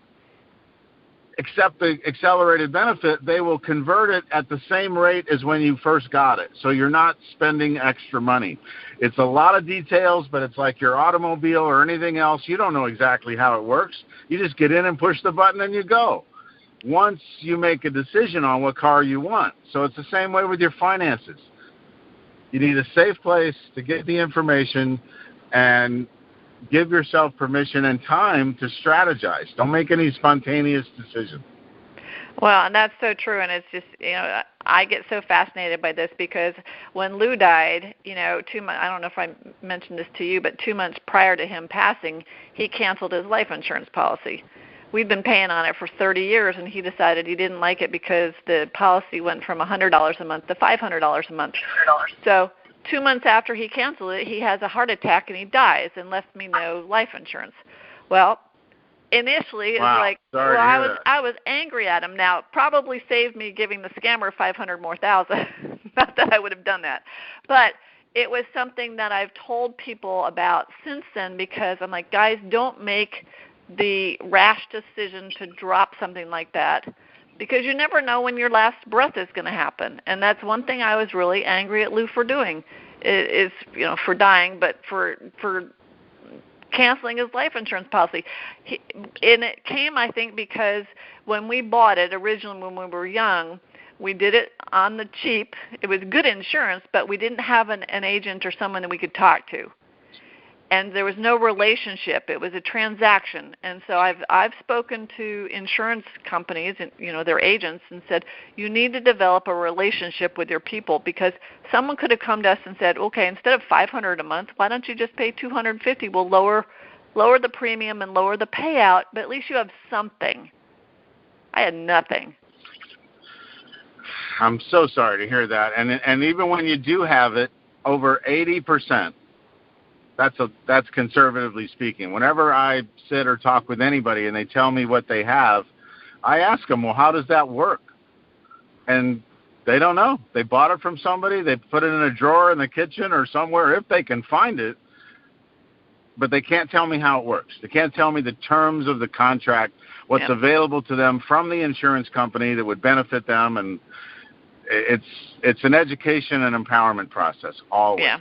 accept the accelerated benefit, they will convert it at the same rate as when you first got it. So you're not spending extra money. It's a lot of details, but it's like your automobile or anything else. You don't know exactly how it works. You just get in and push the button and you go. Once you make a decision on what car you want. So it's the same way with your finances. You need a safe place to get the information and give yourself permission and time to strategize. Don't make any spontaneous decisions. Well, and that's so true, and it's just, I get so fascinated by this because when Lou died, 2 months, I don't know if I mentioned this to you, but 2 months prior to him passing, he canceled his life insurance policy. We'd been paying on it for 30 years, and he decided he didn't like it because the policy went from $100 a month to $500 a month. So 2 months after he canceled it, he has a heart attack and he dies and left me no life insurance. Well, initially it was like, I was angry at him. Now, it probably saved me giving the scammer $500,000 more. Not that I would have done that, but it was something that I've told people about since then, because I'm like, guys, don't make the rash decision to drop something like that, because you never know when your last breath is going to happen. And that's one thing I was really angry at Lou for doing, is, you know, for dying, but for canceling his life insurance policy. And it came, I think, because when we bought it originally when we were young, we did it on the cheap. It was good insurance, but we didn't have an agent or someone that we could talk to. And there was no relationship. It was a transaction. And so I've spoken to insurance companies and, you know, their agents, and said, you need to develop a relationship with your people, because someone could have come to us and said, okay, instead of $500 a month, why don't you just pay $250? We'll lower the premium and lower the payout, but at least you have something. I had nothing. I'm so sorry to hear that. And even when you do have it, over 80%, that's conservatively speaking. Whenever I sit or talk with anybody and they tell me what they have, I ask them, well, how does that work? And they don't know. They bought it from somebody. They put it in a drawer in the kitchen or somewhere if they can find it, but they can't tell me how it works. They can't tell me the terms of the contract, what's available to them from the insurance company that would benefit them, and it's an education and empowerment process always. Yeah.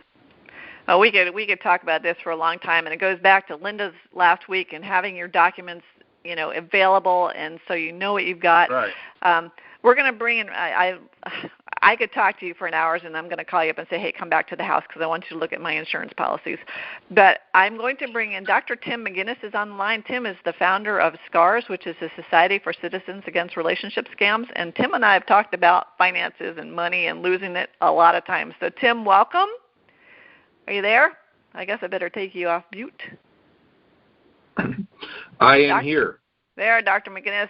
Oh, we could talk about this for a long time, and it goes back to Linda's last week and having your documents, you know, available, and so you know what you've got. Right. We're going to bring in. I could talk to you for an hour, and I'm going to call you up and say, hey, come back to the house because I want you to look at my insurance policies. But I'm going to bring in Dr. Tim McGuiness is on the line. Tim is the founder of SCARS, which is the Society for Citizens Against Relationship Scams. And Tim and I have talked about finances and money and losing it a lot of times. So, Tim, welcome. Are you there? I guess I better take you off mute. I am here. There, Dr. McGuiness.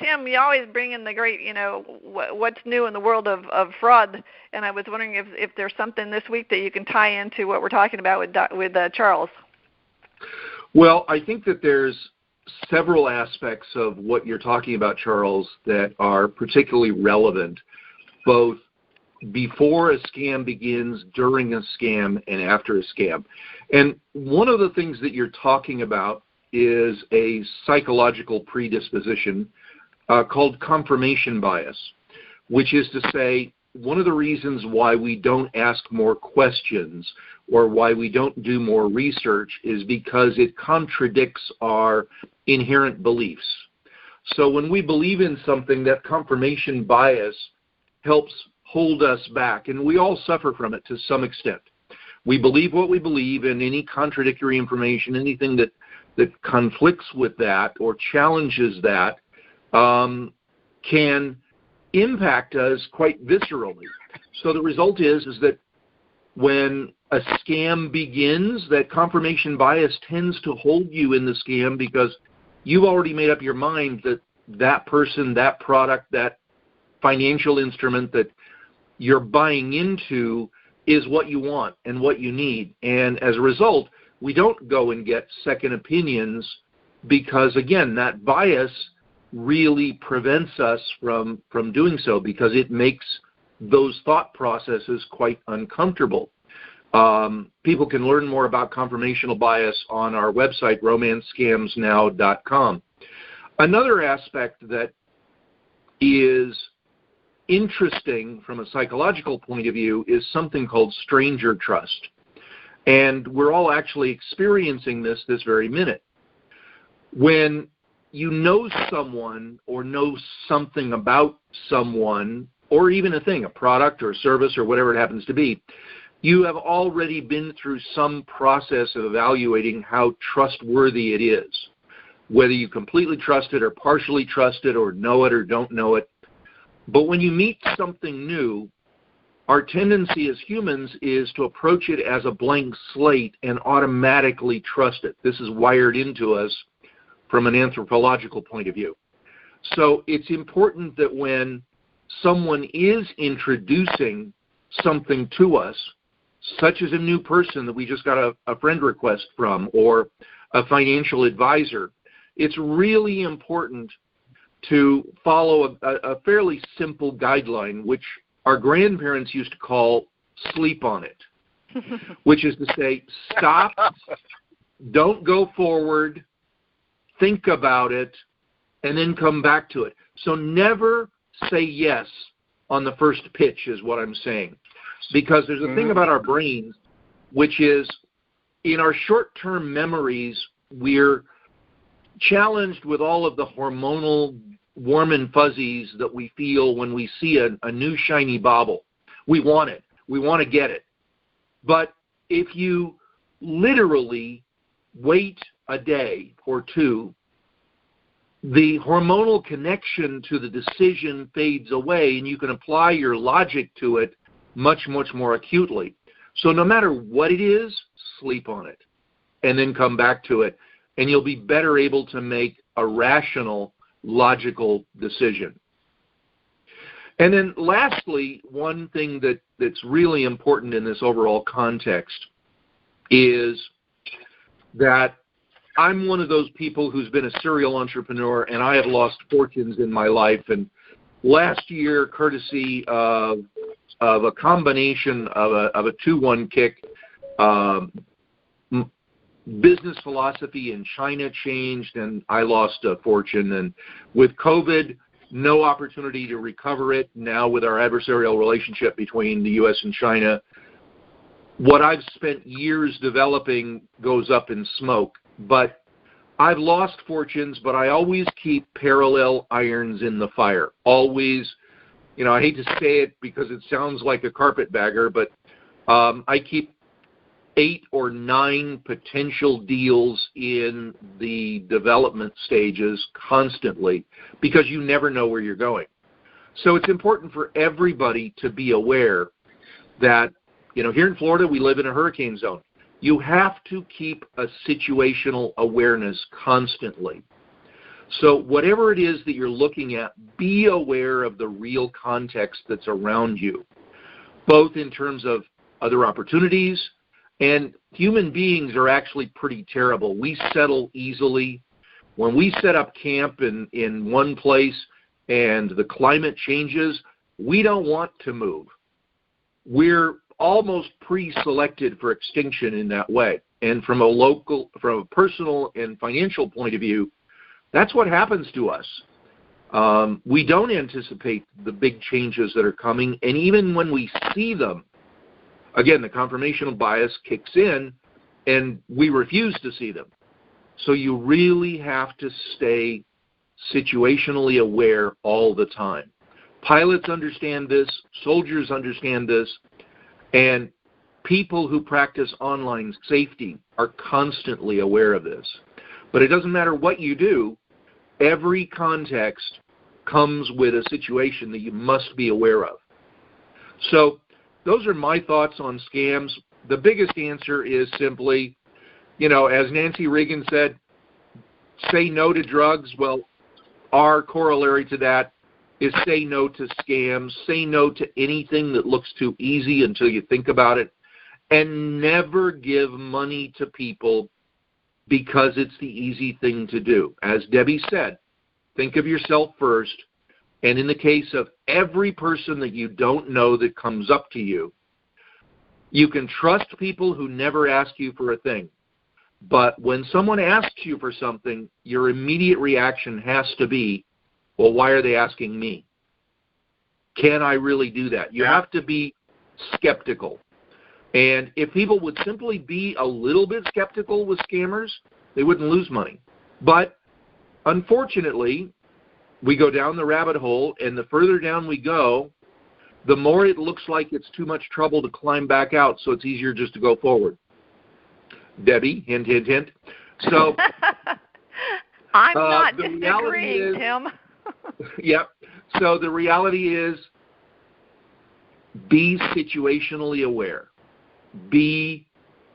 Tim, you always bring in the great, you know, what's new in the world of fraud, and I was wondering if there's something this week that you can tie into what we're talking about with Charles. Well, I think that there's several aspects of what you're talking about, Charles, that are particularly relevant, both before a scam begins, during a scam, and after a scam. And one of the things that you're talking about is a psychological predisposition called confirmation bias, which is to say one of the reasons why we don't ask more questions or why we don't do more research is because it contradicts our inherent beliefs. So when we believe in something, that confirmation bias helps hold us back, and we all suffer from it to some extent. We believe what we believe, and any contradictory information, anything that conflicts with that or challenges that can impact us quite viscerally. So the result is that when a scam begins, that confirmation bias tends to hold you in the scam because you've already made up your mind that that person, that product, that financial instrument that you're buying into is what you want and what you need. And as a result, we don't go and get second opinions because, again, that bias really prevents us from doing so because it makes those thought processes quite uncomfortable. People can learn more about confirmational bias on our website, romancescamsnow.com. Another aspect that is interesting from a psychological point of view is something called stranger trust. And we're all actually experiencing this very minute. When you know someone or know something about someone or even a thing, a product or service or whatever it happens to be, you have already been through some process of evaluating how trustworthy it is, whether you completely trust it or partially trust it or know it or don't know it. But when you meet something new, our tendency as humans is to approach it as a blank slate and automatically trust it. This is wired into us from an anthropological point of view. So it's important that when someone is introducing something to us, such as a new person that we just got a friend request from or a financial advisor, it's really important to follow a fairly simple guideline, which our grandparents used to call sleep on it. which is to say, stop, don't go forward, think about it, and then come back to it. So never say yes on the first pitch is what I'm saying. Because there's a thing about our brains, which is in our short-term memories, we're challenged with all of the hormonal warm and fuzzies that we feel when we see a new shiny bauble. We want it. We want to get it. But if you literally wait a day or two, the hormonal connection to the decision fades away, and you can apply your logic to it much, much more acutely. So no matter what it is, sleep on it and then come back to it, and you'll be better able to make a rational, logical decision. And then lastly, one thing that's really important in this overall context is that I'm one of those people who's been a serial entrepreneur, and I have lost fortunes in my life. And last year, courtesy of a combination of a 2-1 kick, business philosophy in China changed, and I lost a fortune. And with COVID, no opportunity to recover it. Now with our adversarial relationship between the U.S. and China, what I've spent years developing goes up in smoke. But I've lost fortunes, but I always keep parallel irons in the fire. Always, I hate to say it because it sounds like a carpetbagger, but I keep 8 or 9 potential deals in the development stages constantly, because you never know where you're going. So it's important for everybody to be aware that, here in Florida, we live in a hurricane zone. You have to keep a situational awareness constantly. So whatever it is that you're looking at, be aware of the real context that's around you, both in terms of other opportunities, and human beings are actually pretty terrible. We settle easily. When we set up camp in one place and the climate changes, we don't want to move. We're almost pre-selected for extinction in that way. And from a personal and financial point of view, that's what happens to us. We don't anticipate the big changes that are coming, and even when we see them, again, the confirmational bias kicks in, and we refuse to see them. So you really have to stay situationally aware all the time. Pilots understand this, soldiers understand this, and people who practice online safety are constantly aware of this. But it doesn't matter what you do, every context comes with a situation that you must be aware of. So those are my thoughts on scams. The biggest answer is simply, as Nancy Reagan said, say no to drugs. Well, our corollary to that is say no to scams, say no to anything that looks too easy until you think about it, and never give money to people because it's the easy thing to do. As Debbie said, think of yourself first, and in the case of every person that you don't know that comes up to you, you can trust people who never ask you for a thing. But when someone asks you for something, your immediate reaction has to be, well, why are they asking me? Can I really do that? You have to be skeptical. And if people would simply be a little bit skeptical with scammers, they wouldn't lose money. But unfortunately, we go down the rabbit hole, and the further down we go, the more it looks like it's too much trouble to climb back out, so it's easier just to go forward. Debbie, hint, hint, hint. So I'm not disagreeing, Tim. Yep. So the reality is, be situationally aware. Be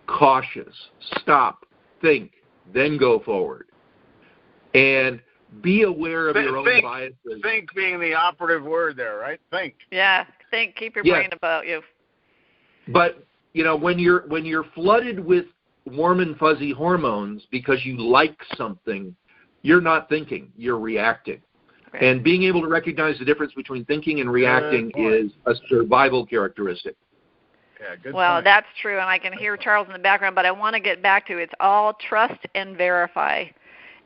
cautious. Stop. Think. Then go forward. And be aware of your own biases. Think being the operative word there, right? Think. Yeah. Think. Keep your brain about you. But, when you're flooded with warm and fuzzy hormones because you like something, you're not thinking. You're reacting. Right. And being able to recognize the difference between thinking and reacting is a survival characteristic. Yeah, good Well, point. that's true, and I can hear Charles in the background, but I want to get back to it's all trust and verify.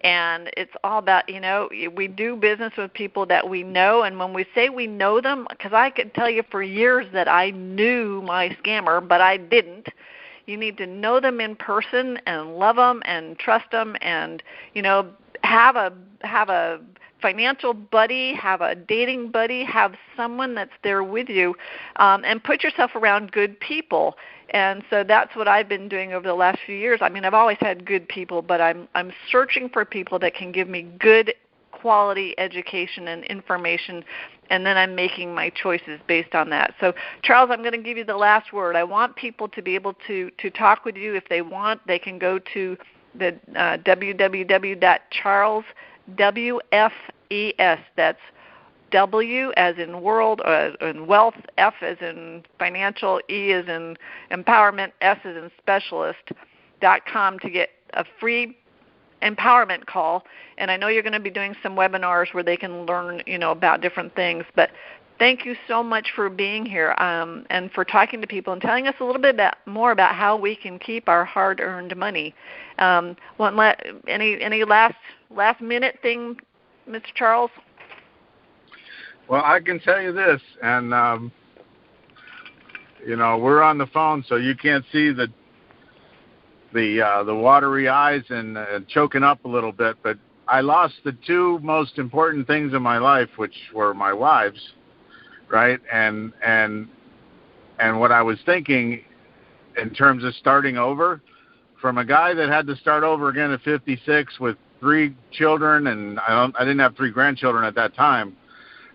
And it's all about, we do business with people that we know, and when we say we know them, because I could tell you for years that I knew my scammer, but I didn't. You need to know them in person and love them and trust them, and have a financial buddy, have a dating buddy, have someone that's there with you, and put yourself around good people. And so that's what I've been doing over the last few years. I mean, I've always had good people, but I'm searching for people that can give me good quality education and information, and then I'm making my choices based on that. So, Charles, I'm going to give you the last word. I want people to be able to talk with you. If they want, they can go to the www.charleswfes. That's W as in world, in wealth, F as in financial, E as in empowerment, S as in specialist.com to get a free empowerment call. And I know you're going to be doing some webinars where they can learn, about different things. But thank you so much for being here and for talking to people and telling us a little bit more about how we can keep our hard-earned money. Any last minute thing, Mr. Charles? Well, I can tell you this, and we're on the phone, so you can't see the watery eyes and choking up a little bit. But I lost the two most important things in my life, which were my wives, right? And what I was thinking in terms of starting over, from a guy that had to start over again at 56 with 3 children, and I didn't have 3 grandchildren at that time.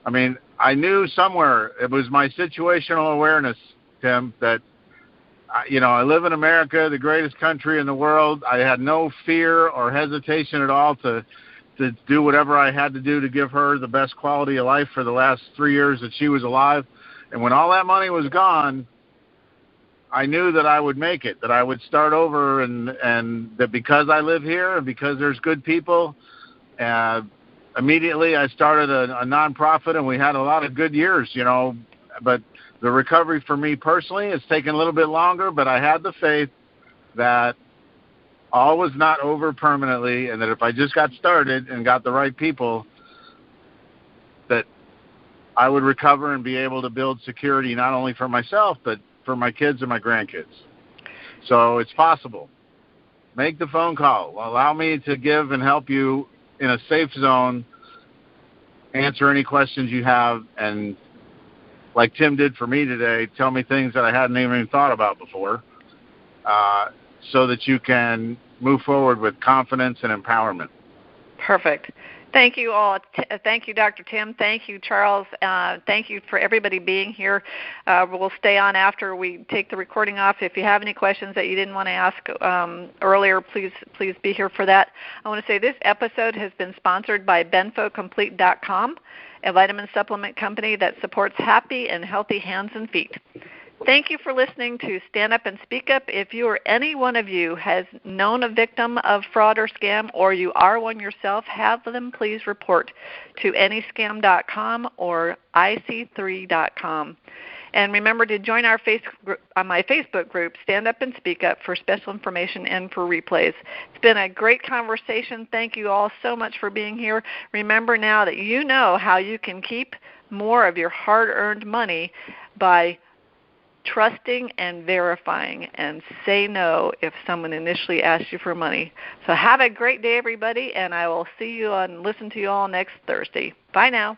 I mean, I knew somewhere, it was my situational awareness, Tim, that, I live in America, the greatest country in the world. I had no fear or hesitation at all to do whatever I had to do to give her the best quality of life for the last 3 years that she was alive. And when all that money was gone, I knew that I would make it, that I would start over, and that because I live here and because there's good people, immediately I started a nonprofit, and we had a lot of good years, but the recovery for me personally has taken a little bit longer, but I had the faith that all was not over permanently, and that if I just got started and got the right people, that I would recover and be able to build security not only for myself, but for my kids and my grandkids. So it's possible. Make the phone call. Allow me to give and help you in a safe zone, answer any questions you have, and like Tim did for me today, tell me things that I hadn't even thought about before, so that you can move forward with confidence and empowerment. Perfect. Thank you all. Thank you, Dr. Tim. Thank you, Charles. Thank you for everybody being here. We'll stay on after we take the recording off. If you have any questions that you didn't want to ask earlier, please be here for that. I want to say this episode has been sponsored by BenfoComplete.com, a vitamin supplement company that supports happy and healthy hands and feet. Thank you for listening to Stand Up and Speak Up. If you or any one of you has known a victim of fraud or scam, or you are one yourself, have them please report to anyscam.com or ic3.com. And remember to join our my Facebook group, Stand Up and Speak Up, for special information and for replays. It's been a great conversation. Thank you all so much for being here. Remember now that you know how you can keep more of your hard-earned money by trusting and verifying, and say no if someone initially asks you for money. So have a great day, everybody, and I will see you and listen to you all next Thursday. Bye now.